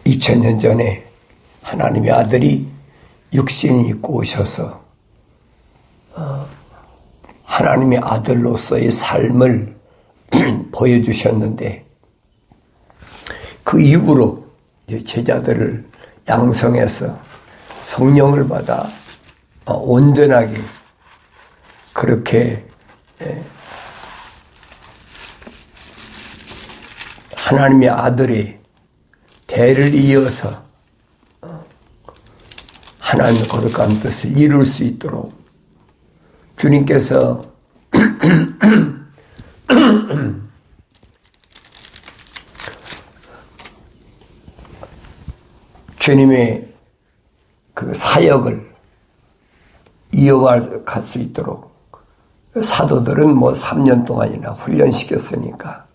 2000년 전에 하나님의 아들이 육신이 입고 오셔서 하나님의 아들로서의 삶을 보여주셨는데, 그 이후로 제자들을 양성해서 성령을 받아 온전하게 그렇게 하나님의 아들의 대를 이어서 하나님의 거룩한 뜻을 이룰 수 있도록 주님께서 주님의 그 사역을 이어갈 수 있도록 사도들은 3년 동안이나 훈련시켰으니까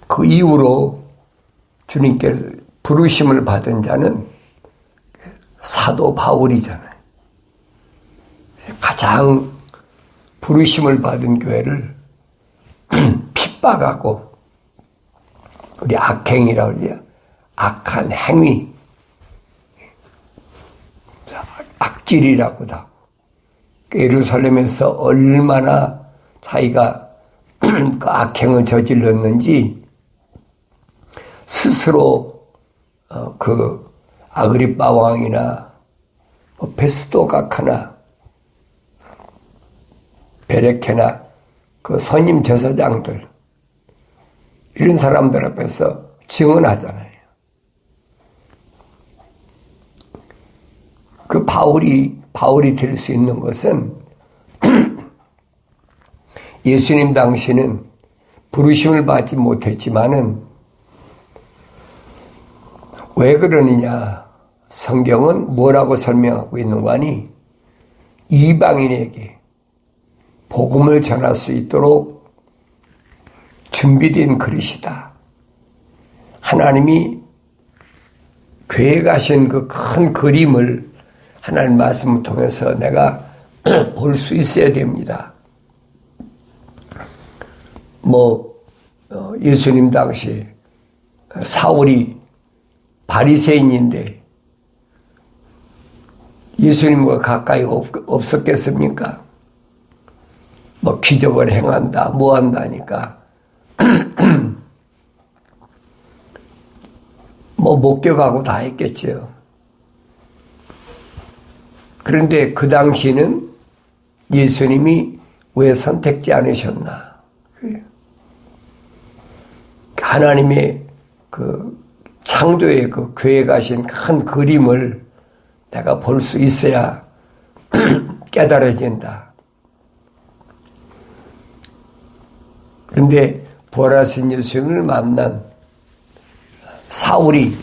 그 이후로 주님께서 부르심을 받은 자는 사도 바울이잖아요. 가장 부르심을 받은 교회를 핍박하고, 우리 악행이라고 그러죠. 악한 행위, 악질이라고도 하고, 예루살렘에서 얼마나 자기가 그 악행을 저질렀는지 스스로 그 아그리빠 왕이나 베스도 각하나 베레케나 그 선임 제사장들, 이런 사람들 앞에서 증언하잖아요. 그 바울이 될 수 있는 것은 예수님 당시는 부르심을 받지 못했지만은, 왜 그러느냐? 성경은 뭐라고 설명하고 있는 거 아니? 이방인에게 복음을 전할 수 있도록 준비된 그릇이다. 하나님이 계획하신 그 큰 그림을 하나님 말씀을 통해서 내가 볼 수 있어야 됩니다. 예수님 당시 사울이 바리새인인데 예수님과 가까이 없었겠습니까? 기적을 행한다, 한다니까 목격하고 다 했겠죠. 그런데 그 당시는 예수님이 왜 선택지 않으셨나? 하나님의 그 창조의 그 계획하신 큰 그림을 내가 볼 수 있어야 깨달아진다. 그런데 부활하신 예수님을 만난 사울이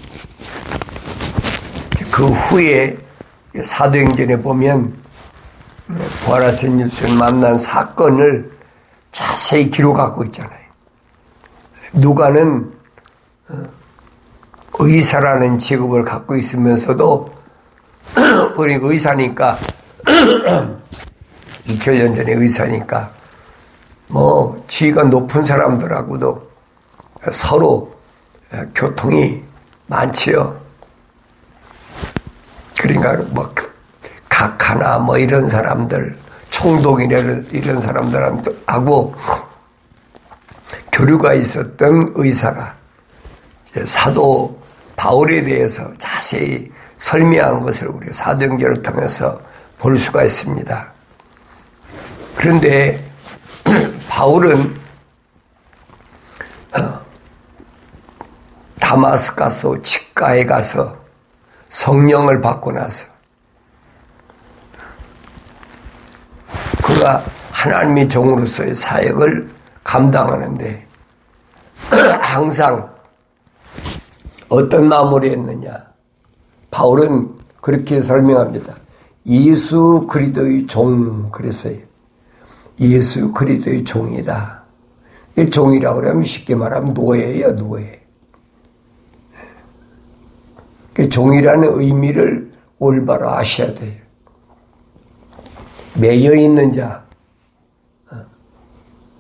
그 후에 사도행전에 보면 부활하신 예수님을 만난 사건을 자세히 기록하고 있잖아요. 누가는 의사라는 직업을 갖고 있으면서도, 우리 의사니까 2000년 전에 의사니까 지위가 높은 사람들하고도 서로 교통이 많지요. 그러니까 각하나 이런 사람들, 총독이나 이런 사람들하고 교류가 있었던 의사가 사도 바울에 대해서 자세히 설명한 것을 우리 사도행전을 통해서 볼 수가 있습니다. 그런데 바울은 다마스가스 직가에 가서 성령을 받고 나서 그가 하나님의 종으로서의 사역을 감당하는데 항상 어떤 마무리 했느냐? 바울은 그렇게 설명합니다. 예수 그리스도의 종, 그랬어요. 예수 그리스도의 종이다. 이 종이라고 그러면 쉽게 말하면 노예예요, 노예. 그 종이라는 의미를 올바로 아셔야 돼요. 매여 있는 자,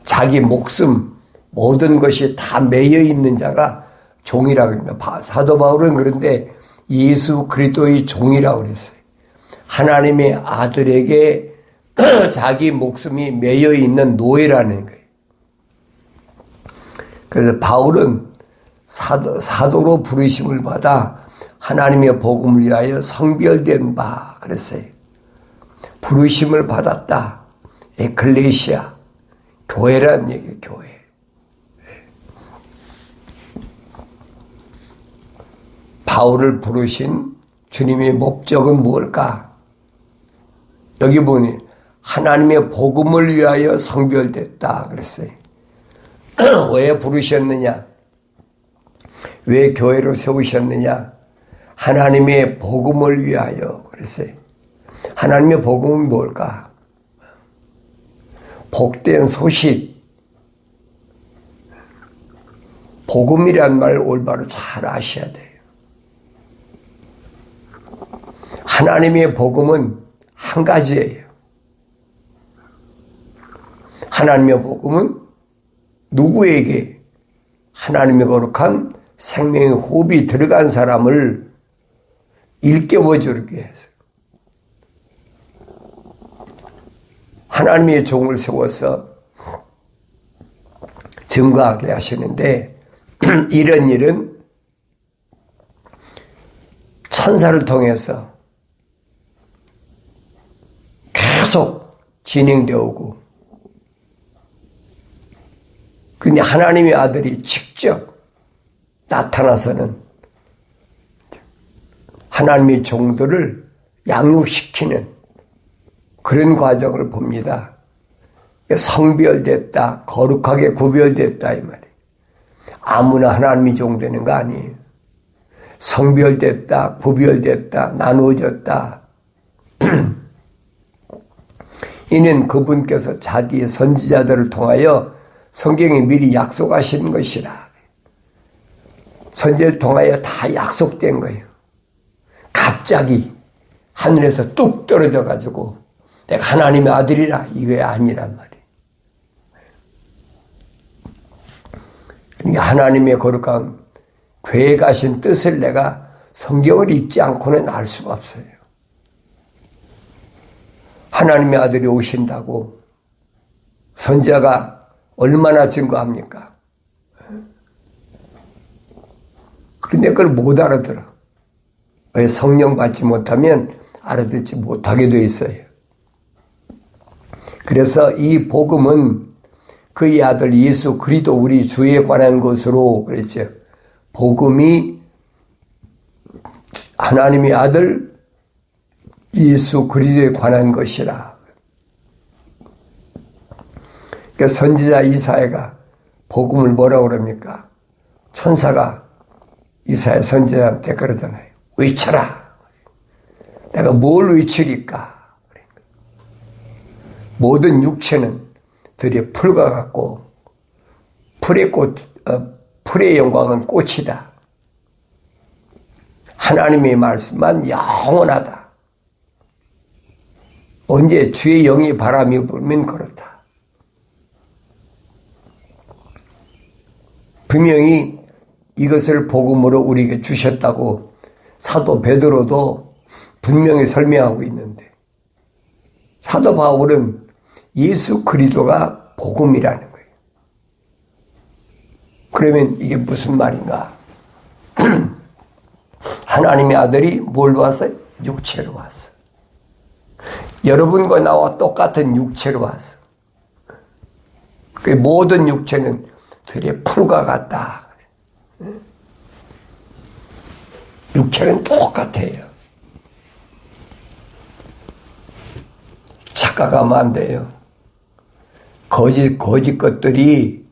자기 목숨, 모든 것이 다 매여 있는 자가 종이라고 합니다. 사도 바울은 그런데 예수 그리스도의 종이라고 그랬어요. 하나님의 아들에게 자기 목숨이 매여 있는 노예라는 거예요. 그래서 바울은 사도로 부르심을 받아 하나님의 복음을 위하여 성별된 바 그랬어요. 부르심을 받았다. 에클레시아, 교회란 얘기예요. 교회. 바울을 부르신 주님의 목적은 무엇일까? 여기 보니 하나님의 복음을 위하여 성별됐다 그랬어요. 왜 부르셨느냐? 왜 교회로 세우셨느냐? 하나님의 복음을 위하여 그랬어요. 하나님의 복음은 뭘까? 복된 소식. 복음이란 말 올바로 잘 아셔야 돼요. 하나님의 복음은 한 가지예요. 하나님의 복음은 누구에게 하나님의 거룩한 생명의 호흡이 들어간 사람을 일깨워주기 위해서 하나님의 종을 세워서 증거하게 하시는데 이런 일은 천사를 통해서 계속 진행되어 오고 근데 하나님의 아들이 직접 나타나서는 하나님의 종들을 양육시키는 그런 과정을 봅니다. 성별됐다, 거룩하게 구별됐다 이 말이에요. 아무나 하나님의 종 되는 거 아니에요. 성별됐다, 구별됐다, 나누어졌다. 이는 그분께서 자기의 선지자들을 통하여 성경에 미리 약속하신 것이라. 선지자를 통하여 다 약속된 거예요. 갑자기 하늘에서 뚝 떨어져 가지고 내가 하나님의 아들이라 이게 아니란 말이에요. 그러니까 하나님의 거룩한 계획하신 뜻을 내가 성경을 읽지 않고는 알 수가 없어요. 하나님의 아들이 오신다고 선지자가 얼마나 증거합니까? 그런데 그걸 못 알아들어. 왜? 성령 받지 못하면 알아듣지 못하게 돼 있어요. 그래서 이 복음은 그의 아들 예수 그리스도 우리 주에 관한 것으로 그랬죠. 복음이 하나님의 아들 예수 그리스도에 관한 것이라. 그러니까 선지자 이사야가 복음을 뭐라고 그럽니까? 천사가 이사야 선지자한테 그러잖아요. 외쳐라. 내가 뭘 외치리까? 모든 육체는 들에 풀과 같고 풀의 영광은 꽃이다. 하나님의 말씀만 영원하다. 언제 주의 영이 바람이 불면 그렇다. 분명히 이것을 복음으로 우리에게 주셨다고 사도 베드로도 분명히 설명하고 있는데 사도 바울은 예수 그리스도가 복음이라는 거예요. 그러면 이게 무슨 말인가? 하나님의 아들이 뭘 왔어요? 육체로 왔어. 여러분과 나와 똑같은 육체로 왔어. 그 모든 육체는 들의 풀과 같다. 육체는 똑같아요. 착각하면 안 돼요. 거짓 것들이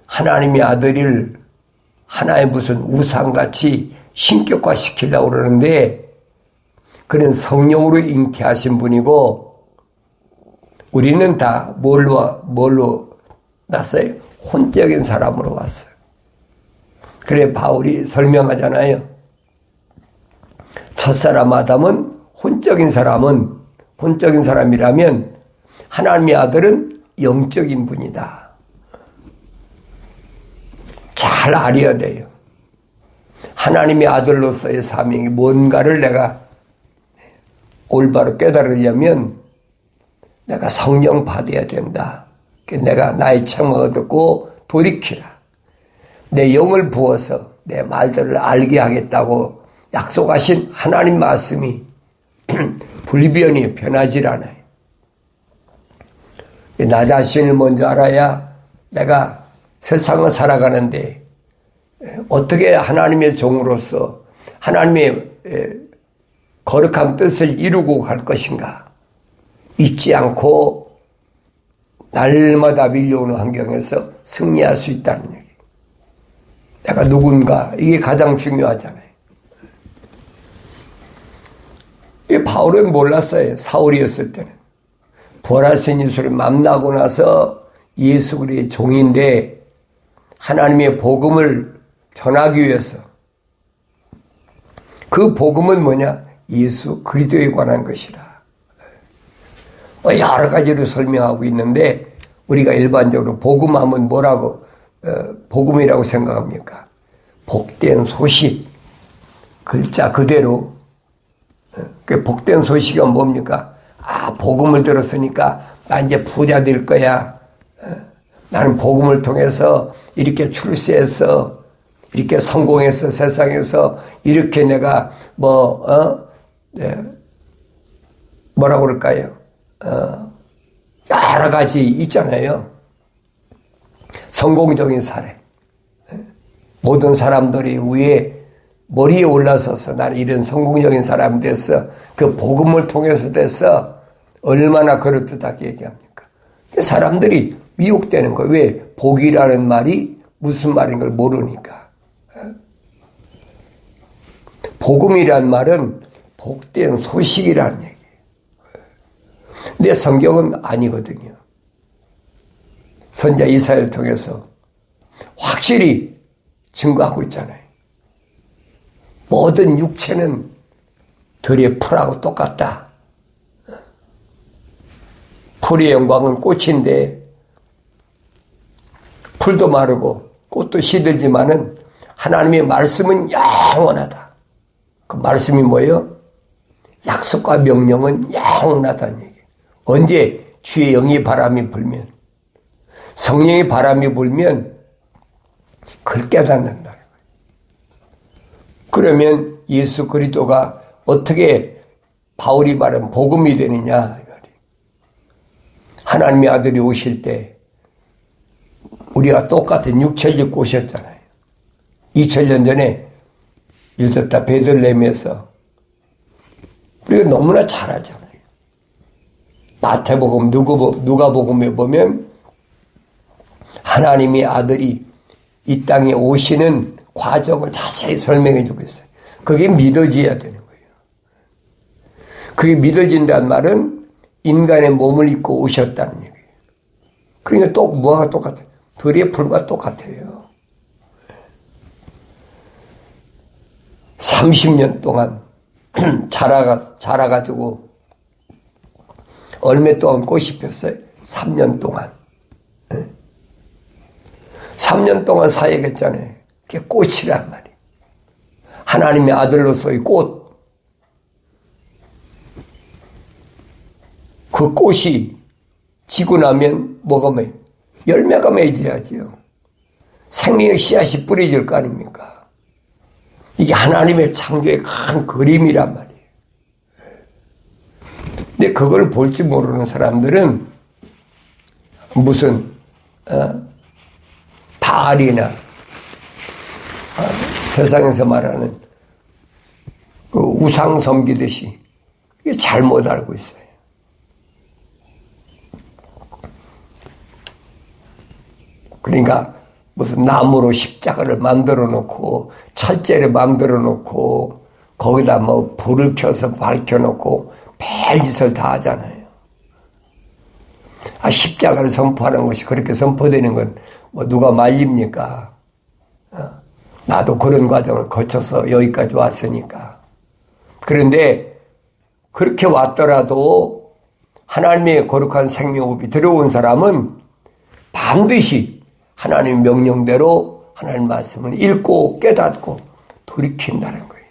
하나님의 아들을 하나의 무슨 우상같이 신격화 시키려고 그러는데 그는 성령으로 잉태하신 분이고 우리는 다 뭘로 났어요? 혼적인 사람으로 왔어요. 그래 바울이 설명하잖아요. 첫사람 아담은 혼적인 사람이라면 하나님의 아들은 영적인 분이다. 잘 알아야 돼요. 하나님의 아들로서의 사명이 뭔가를 내가 올바로 깨달으려면 내가 성령 받아야 된다. 내가 나의 책망을 듣고 돌이키라. 내 영을 부어서 내 말들을 알게 하겠다고 약속하신 하나님 말씀이 불변이 변하질 않아요. 나 자신을 먼저 알아야 내가 세상을 살아가는데 어떻게 하나님의 종으로서 하나님의 거룩한 뜻을 이루고 갈 것인가. 잊지 않고 날마다 밀려오는 환경에서 승리할 수 있다는 얘기. 내가 누군가, 이게 가장 중요하잖아요. 이 바울은 몰랐어요. 사울이었을 때는. 부활하신 예수를 만나고 나서 예수 그리스도의 종인데 하나님의 복음을 전하기 위해서, 그 복음은 뭐냐? 예수 그리스도에 관한 것이라. 여러 가지로 설명하고 있는데 우리가 일반적으로 복음하면 뭐라고 복음이라고 생각합니까? 복된 소식. 글자 그대로. 그 복된 소식은 뭡니까? 복음을 들었으니까 나 이제 부자 될 거야. 나는 복음을 통해서 이렇게 출세해서 이렇게 성공해서 세상에서 이렇게 내가 뭐라고 그럴까요? 여러 가지 있잖아요. 성공적인 사례. 모든 사람들이 머리에 올라서서 나는 이런 성공적인 사람이 됐어. 그 복음을 통해서 됐어. 얼마나 그럴듯하게 얘기합니까? 사람들이 미혹되는 거예요. 왜? 복이라는 말이 무슨 말인 걸 모르니까. 복음이란 말은 복된 소식이라는 얘기예요. 근데 성경은 아니거든요. 선지자 이사야를 통해서 확실히 증거하고 있잖아요. 모든 육체는 들의 풀하고 똑같다. 풀의 영광은 꽃인데 풀도 마르고 꽃도 시들지만은 하나님의 말씀은 영원하다. 그 말씀이 뭐예요? 약속과 명령은 영원하다는 얘기예요. 언제? 주의 영의 바람이 불면, 성령의 바람이 불면 그걸 깨닫는다는 거예요. 그러면 예수 그리스도가 어떻게 바울이 말한 복음이 되느냐? 하나님의 아들이 오실 때 우리가 똑같은 육체를 입고 오셨잖아요. 2000년 전에 유다타 베들레헴에서 우리가 너무나 잘 알잖아요. 마태복음, 누가복음에 보면 하나님의 아들이 이 땅에 오시는 과정을 자세히 설명해 주고 있어요. 그게 믿어져야 되는 거예요. 그게 믿어진다는 말은 인간의 몸을 입고 오셨다는 얘기예요. 그러니까 또 뭐가 똑같아요? 들의 풀과 똑같아요. 30년 동안 자라가지고 얼마 동안 꽃이 폈어요? 3년 동안. 3년 동안 사역했잖아요. 그게 꽃이란 말이에요. 하나님의 아들로서의 꽃. 그 꽃이 지고 나면 뭐가 맺어요? 열매가 맺어야지요. 생명의 씨앗이 뿌려질 거 아닙니까? 이게 하나님의 창조의 큰 그림이란 말이에요. 근데 그걸 볼지 모르는 사람들은 무슨 바알이나 세상에서 말하는 그 우상 섬기듯이 이게 잘못 알고 있어요. 그러니까 무슨 나무로 십자가를 만들어 놓고 철제를 만들어 놓고 거기다 뭐 불을 켜서 밝혀 놓고 별짓을 다 하잖아요. 십자가를 선포하는 것이 그렇게 선포되는 건 뭐 누가 말립니까? 나도 그런 과정을 거쳐서 여기까지 왔으니까. 그런데 그렇게 왔더라도 하나님의 거룩한 생명호흡이 들어온 사람은 반드시 하나님의 명령대로 하나님 말씀을 읽고 깨닫고 돌이킨다는 거예요.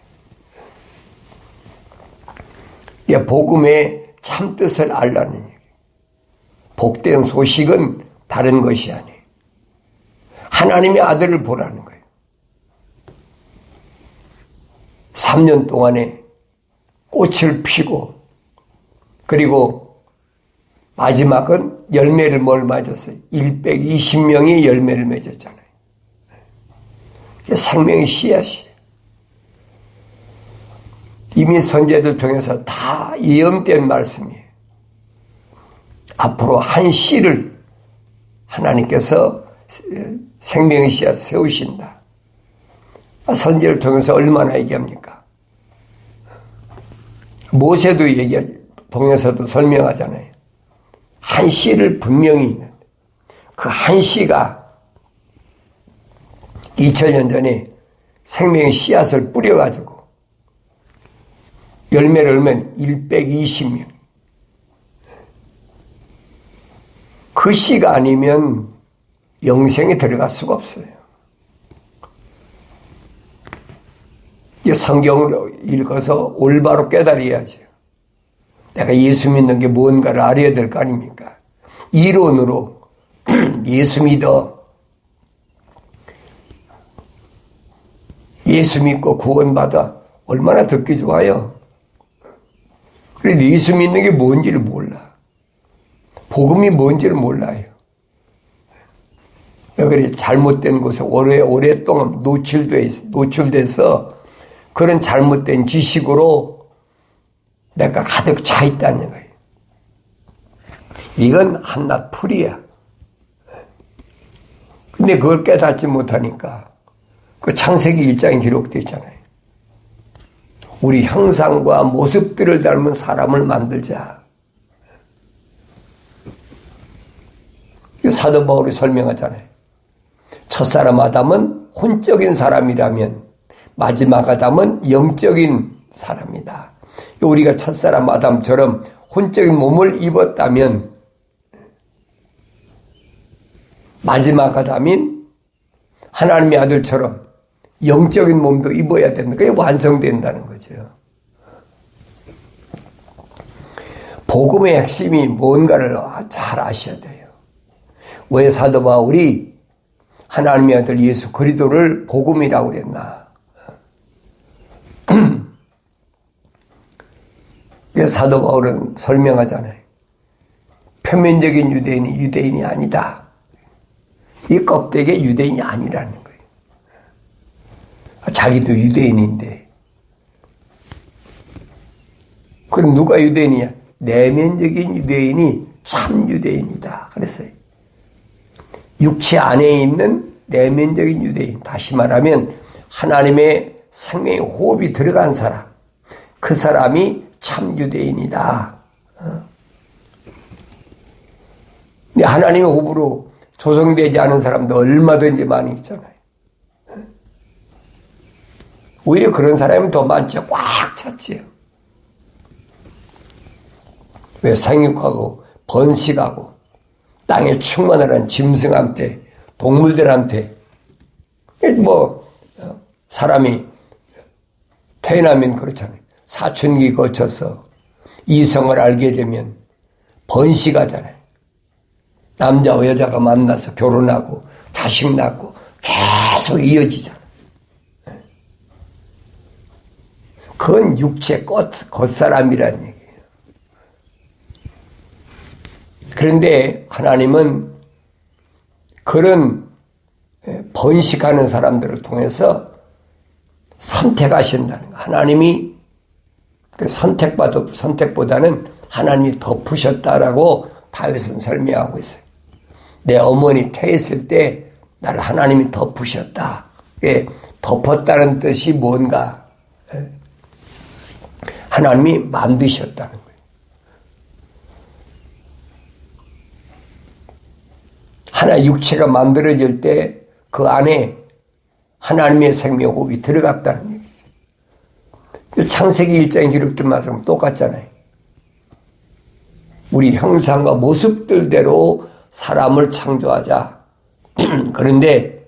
이 복음의 참뜻을 알라는 얘기예요. 복된 소식은 다른 것이 아니에요. 하나님의 아들을 보라는 거예요. 3년 동안에 꽃을 피고 그리고 마지막은 열매를 맺었어요. 120명이 열매를 맺었잖아요. 생명의 씨앗이에요. 이미 선지자들 통해서 다 예언된 말씀이에요. 앞으로 한 씨를 하나님께서 생명의 씨앗 세우신다. 선지자를 통해서 얼마나 얘기합니까? 모세도 통해서도 설명하잖아요. 한 씨를 분명히 있는데 그 한 씨가 2000년 전에 생명의 씨앗을 뿌려가지고 열매를 열면 120명. 그 씨가 아니면 영생에 들어갈 수가 없어요. 이 성경을 읽어서 올바로 깨달아야죠. 내가 예수 믿는 게 뭔가를 알아야 될 거 아닙니까? 이론으로 예수 믿어. 예수 믿고 구원받아. 얼마나 듣기 좋아요. 그래도 예수 믿는 게 뭔지를 몰라. 복음이 뭔지를 몰라요. 그래 잘못된 곳에 오랫동안 노출돼서 그런 잘못된 지식으로 내가 가득 차 있다는 거예요. 이건 한낱 풀이야. 근데 그걸 깨닫지 못하니까 그 창세기 1장에 기록되어 있잖아요. 우리 형상과 모습들을 닮은 사람을 만들자. 사도 바울이 설명하잖아요. 첫사람 아담은 혼적인 사람이라면 마지막 아담은 영적인 사람이다. 우리가 첫사람 아담처럼 혼적인 몸을 입었다면 마지막 아담인 하나님의 아들처럼 영적인 몸도 입어야 된다. 그게 완성된다는 거죠. 복음의 핵심이 뭔가를 잘 아셔야 돼요. 왜 사도 바울이 하나님의 아들 예수 그리스도를 복음이라고 그랬나? 사도 바울은 설명하잖아요. 표면적인 유대인이 유대인이 아니다. 이 껍데기의 유대인이 아니라는 거예요. 자기도 유대인인데. 그럼 누가 유대인이야? 내면적인 유대인이 참 유대인이다. 그랬어요. 육체 안에 있는 내면적인 유대인. 다시 말하면 하나님의 생명의 호흡이 들어간 사람. 그 사람이 참 유대인이다. 하나님의 호흡으로 조성되지 않은 사람도 얼마든지 많이 있잖아요. 오히려 그런 사람이 더 많죠. 꽉 찼지요. 왜 생육하고 번식하고 땅에 충만한 짐승한테 동물들한테 사람이 태어나면 그렇잖아요. 사춘기 거쳐서 이성을 알게 되면 번식하잖아요. 남자와 여자가 만나서 결혼하고 자식 낳고 계속 이어지잖아요. 그건 육체 겉사람이라는 얘기예요. 그런데 하나님은 그런 번식하는 사람들을 통해서 선택하신다는 거예요. 하나님이 선택보다는 하나님이 덮으셨다라고 다윗은 설명하고 있어요. 내 어머니 태했을 때 나를 하나님이 덮으셨다. 덮었다는 뜻이 뭔가? 하나님이 만드셨다는 거예요. 하나 육체가 만들어질 때 그 안에 하나님의 생명 호흡이 들어갔다는 얘기죠. 창세기 1장에 기록된 말씀은 똑같잖아요. 우리 형상과 모습들대로 사람을 창조하자. 그런데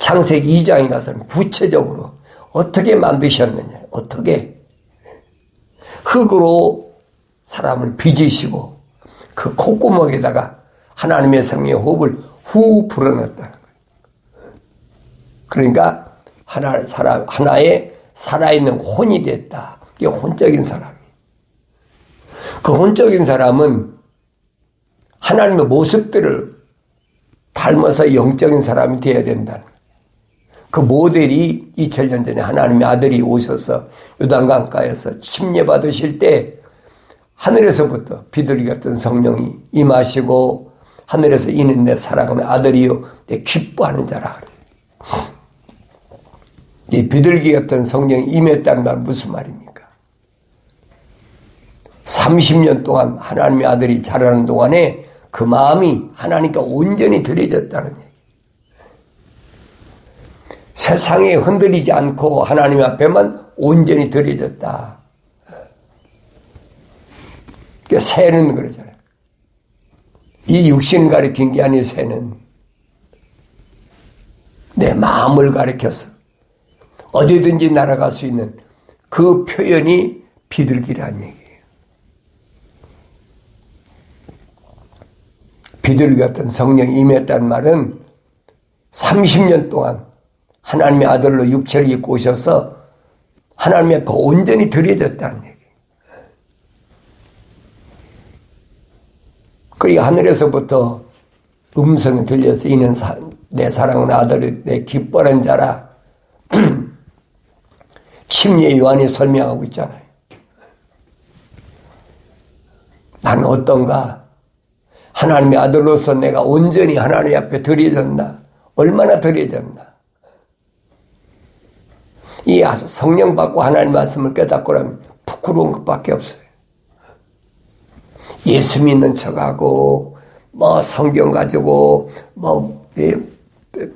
창세기 2장에 가서는 구체적으로 어떻게 만드셨느냐, 어떻게 흙으로 사람을 빚으시고 그 콧구멍에다가 하나님의 생명의 호흡을 후 불어넣었다는 거예요. 그러니까 하나의 살아있는 혼이 됐다. 이게 혼적인 사람이에요. 그 혼적인 사람은 하나님의 모습들을 닮아서 영적인 사람이 되어야 된다는 거예요. 그 모델이 2000년 전에 하나님의 아들이 오셔서 요단강가에서 침례받으실 때 하늘에서부터 비둘기 같은 성령이 임하시고 하늘에서 이는 내 사랑하는 아들이요 내 기뻐하는 자라 그래요. 이 비둘기 같은 성령이 임했다는 말 무슨 말입니까? 30년 동안 하나님의 아들이 자라는 동안에 그 마음이 하나님께 온전히 들여졌다는 얘기. 세상에 흔들리지 않고 하나님 앞에만 온전히 들여졌다. 그러니까 새는 그러잖아요. 이 육신을 가리킨 게 아니에요. 새는 내 마음을 가리켜서 어디든지 날아갈 수 있는 그 표현이 비둘기라는 얘기예요. 비둘기 같은 성령이 임했다는 말은 30년 동안 하나님의 아들로 육체를 입고 오셔서 하나님 앞에 온전히 드려졌다는 얘기예요. 그리고 하늘에서부터 음성이 들려서 이는 내 사랑하는 아들이 내 기뻐하는 자라. 침례 요한이 설명하고 있잖아요. 나는 어떤가? 하나님의 아들로서 내가 온전히 하나님 앞에 드려졌나? 얼마나 드려졌나? 이 성령 받고 하나님 말씀을 깨닫고 나면 부끄러운 것밖에 없어요. 예수 믿는 척하고 성경 가지고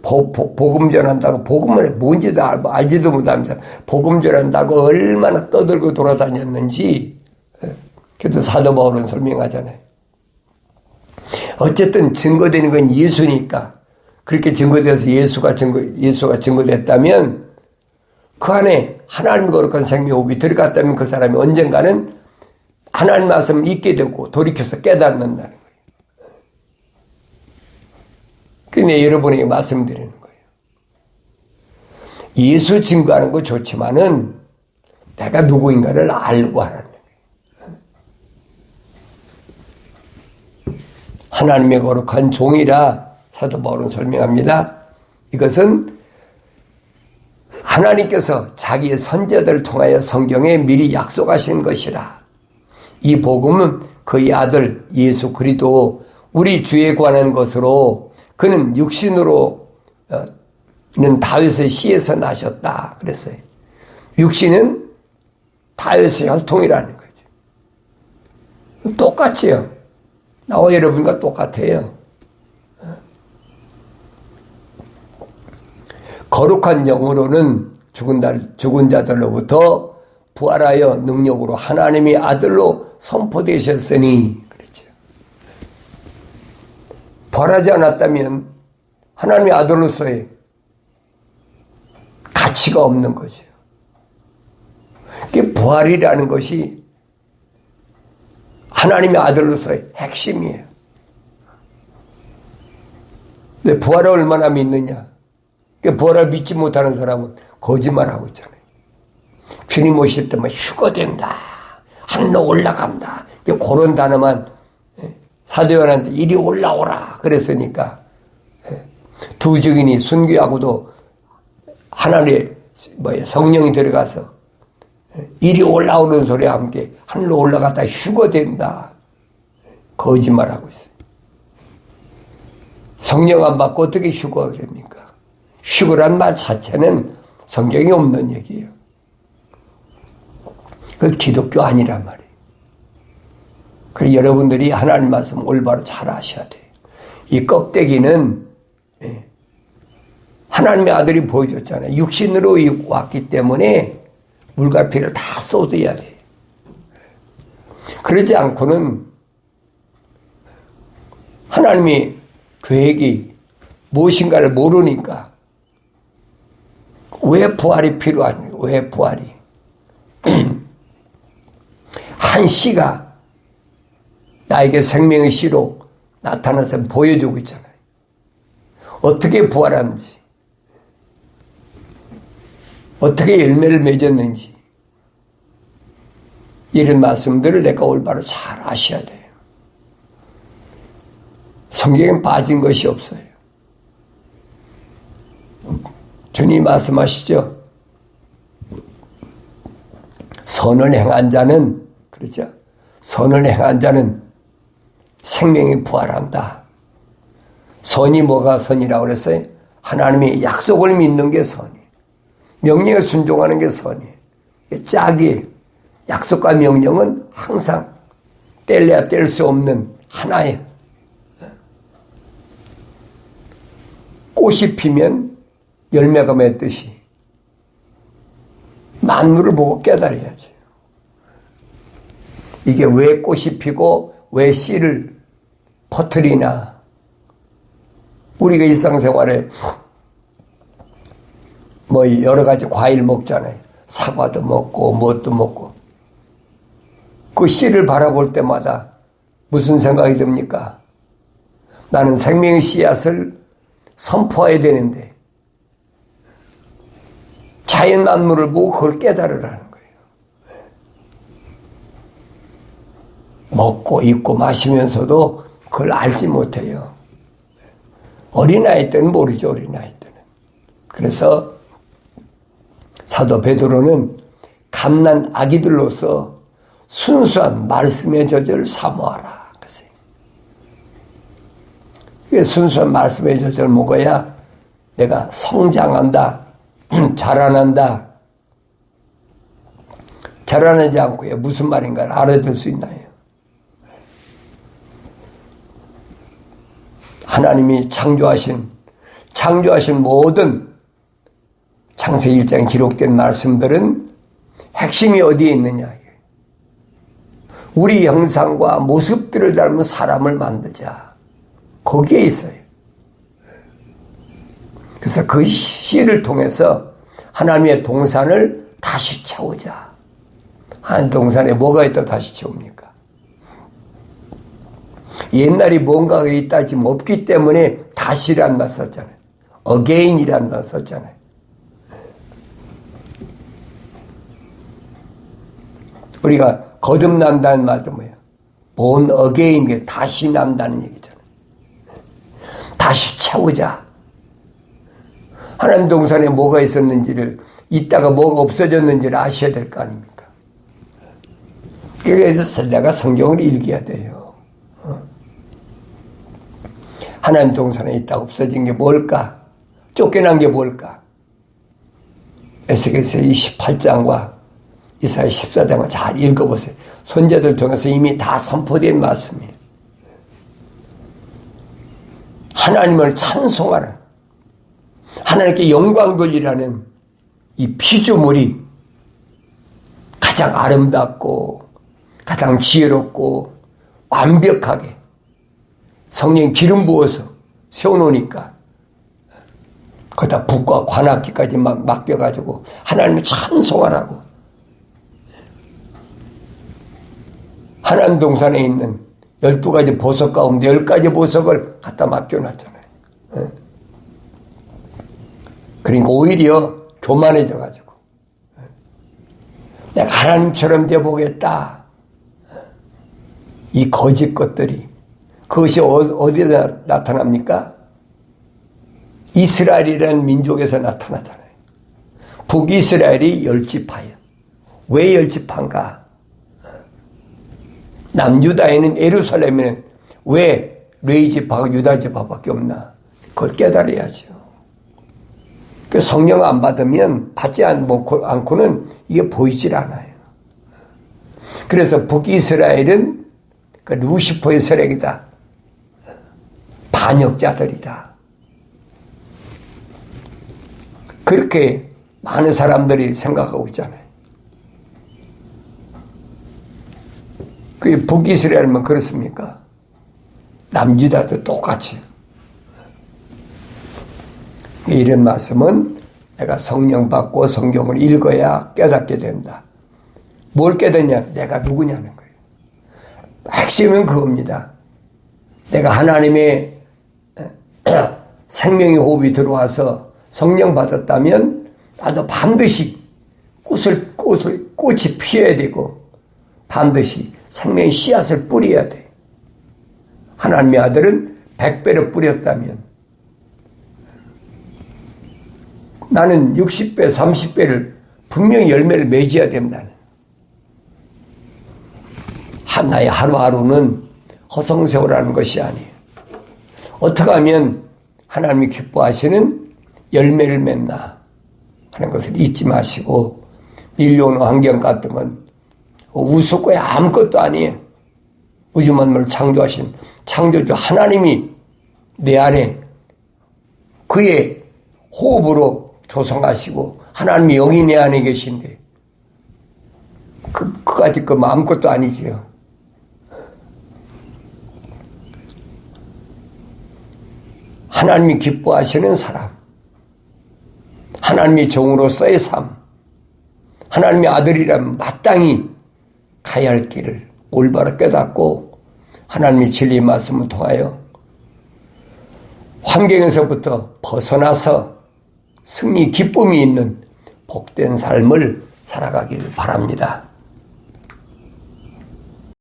복음 전한다고 복음은 뭔지도 알지도 못하면서 복음 전한다고 얼마나 떠들고 돌아다녔는지 그래서 사도 바울은 설명하잖아요. 어쨌든 증거되는 건 예수니까 그렇게 증거돼서 예수가 증거됐다면 그 안에 하나님 거룩한 생명호흡이 들어갔다면 그 사람이 언젠가는 하나님 말씀을 잊게 되고 돌이켜서 깨닫는다는 거예요. 그러니 여러분에게 말씀드리는 거예요. 예수 증거하는 거 좋지만은 내가 누구인가를 알고 하라는 거예요. 하나님의 거룩한 종이라 사도 바울은 설명합니다. 이것은 하나님께서 자기의 선자들을 통하여 성경에 미리 약속하신 것이라. 이 복음은 그의 아들 예수 그리스도 우리 주에 관한 것으로 그는 육신으로는 다윗의 씨에서 나셨다 그랬어요. 육신은 다윗의 혈통이라는 거죠. 똑같지요. 나와 여러분과 똑같아요. 거룩한 영으로는 죽은 자들로부터 부활하여 능력으로 하나님의 아들로 선포되셨으니 그렇죠. 부활하지 않았다면 하나님의 아들로서의 가치가 없는 거죠. 그게 부활이라는 것이 하나님의 아들로서의 핵심이에요. 근데 부활을 얼마나 믿느냐? 부활을 믿지 못하는 사람은 거짓말하고 있잖아요. 주님 오실 때 휴거된다. 하늘로 올라간다. 그런 단어만 사도 요한한테 이리 올라오라 그랬으니까 두 증인이 순교하고도 하늘에 성령이 들어가서 이리 올라오는 소리와 함께 하늘로 올라갔다 휴거된다. 거짓말하고 있어요. 성령 안 받고 어떻게 휴거가 됩니까? 휴거란 말 자체는 성경에 없는 얘기예요. 그 기독교 아니란 말이에요. 그래서 여러분들이 하나님 말씀 올바로 잘 아셔야 돼요. 이 껍데기는 하나님의 아들이 보여줬잖아요. 육신으로 왔기 때문에 물과 피를 다 쏟아야 돼요. 그러지 않고는 하나님의 계획이 무엇인가를 모르니까 왜 부활이 필요합니까? 왜 부활이? 한 씨가 나에게 생명의 씨로 나타나서 보여주고 있잖아요. 어떻게 부활하는지, 어떻게 열매를 맺었는지, 이런 말씀들을 내가 올바로 잘 아셔야 돼요. 성경에 빠진 것이 없어요. 주님 말씀하시죠. 선을 행한 자는, 그렇죠? 선을 행한 자는 생명이 부활한다. 선이 뭐가 선이라고 그랬어요? 하나님의 약속을 믿는 게 선이에요. 명령에 순종하는 게 선이에요. 짝이 약속과 명령은 항상 뗄래야 뗄 수 없는 하나예요. 꽃이 피면 열매가 맺듯이 만물을 보고 깨달아야지. 이게 왜 꽃이 피고 왜 씨를 퍼뜨리나. 우리가 일상생활에 뭐 여러 가지 과일 먹잖아요. 사과도 먹고 무엇도 먹고. 그 씨를 바라볼 때마다 무슨 생각이 듭니까? 나는 생명의 씨앗을 선포해야 되는데 자연 만물을 보고 그걸 깨달으라는 거예요. 먹고 입고 마시면서도 그걸 알지 못해요. 어린아이 때는 모르죠. 어린아이 때는. 그래서 사도 베드로는 갓난 아기들로서 순수한 말씀의 젖을 사모하라. 순수한 말씀의 젖을 먹어야 내가 성장한다, 자라난다. 자라나지 않고요. 무슨 말인가를 알아들 수 있나요? 하나님이 창조하신 모든 창세기 1장에 기록된 말씀들은 핵심이 어디에 있느냐. 우리 형상과 모습들을 닮은 사람을 만들자. 거기에 있어요. 그래서 그 씨를 통해서 하나님의 동산을 다시 채우자. 한 동산에 뭐가 있다 다시 채웁니까? 옛날에 뭔가가 있다 지금 없기 때문에 다시란 말 썼잖아요. again이란 말 썼잖아요. 우리가 거듭난다는 말도 뭐예요? born again, 게 다시 난다는 얘기잖아요. 다시 채우자. 하나님 동산에 뭐가 있었는지를, 있다가 뭐가 없어졌는지를 아셔야 될 거 아닙니까? 그래서 내가 성경을 읽어야 돼요. 하나님 동산에 있다가 없어진 게 뭘까? 쫓겨난 게 뭘까? 에스겔서 28장과 이사야 14장을 잘 읽어보세요. 선지자들 통해서 이미 다 선포된 말씀이에요. 하나님을 찬송하는, 하나님께 영광 돌리라는 이 피조물이 가장 아름답고 가장 지혜롭고 완벽하게 성령 기름 부어서 세워놓으니까 거기다 북과 관악기까지 맡겨가지고 하나님을 찬송하라고. 하나님 동산에 있는 12가지 보석 가운데 10가지 보석을 갖다 맡겨놨잖아요. 그러니까 오히려 교만해져가지고 내가 하나님처럼 되어보겠다. 이 거짓 것들이, 그것이 어디서 나타납니까? 이스라엘이라는 민족에서 나타나잖아요. 북이스라엘이 열집하여. 왜 열집한가? 남유다에는, 예루살렘에는 왜 레위지파하고 유다지파밖에 없나? 그걸 깨달아야죠. 그 성령 안 받으면, 받지 않고는 이게 보이질 않아요. 그래서 북이스라엘은 그 루시퍼의 세력이다. 반역자들이다. 그렇게 많은 사람들이 생각하고 있잖아요. 그 북이스라엘만 그렇습니까? 남유다도 똑같이. 이런 말씀은 내가 성령 받고 성경을 읽어야 깨닫게 된다. 뭘 깨닫냐? 내가 누구냐는 거예요. 핵심은 그겁니다. 내가 하나님의 생명의 호흡이 들어와서 성령 받았다면 나도 반드시 꽃이 피어야 되고 반드시 생명의 씨앗을 뿌려야 돼. 하나님의 아들은 100배로 뿌렸다면 나는 60배, 30배를 분명히 열매를 맺어야 된다는. 나의 하루하루는 허송세월하는 것이 아니에요. 어떻게 하면 하나님이 기뻐하시는 열매를 맺나 하는 것을 잊지 마시고, 밀려오는 환경 같은 건 우습고 아무것도 아니에요. 우주 만물을 창조하신 창조주 하나님이 내 안에 그의 호흡으로 조성하시고 하나님이 영이 내 안에 계신데 그까짓 거 아무것도 아니지요. 하나님이 기뻐하시는 사람, 하나님의 종으로서의 삶, 하나님의 아들이라면 마땅히 가야 할 길을 올바로 깨닫고 하나님의 진리의 말씀을 통하여 환경에서부터 벗어나서 승리, 기쁨이 있는 복된 삶을 살아가길 바랍니다.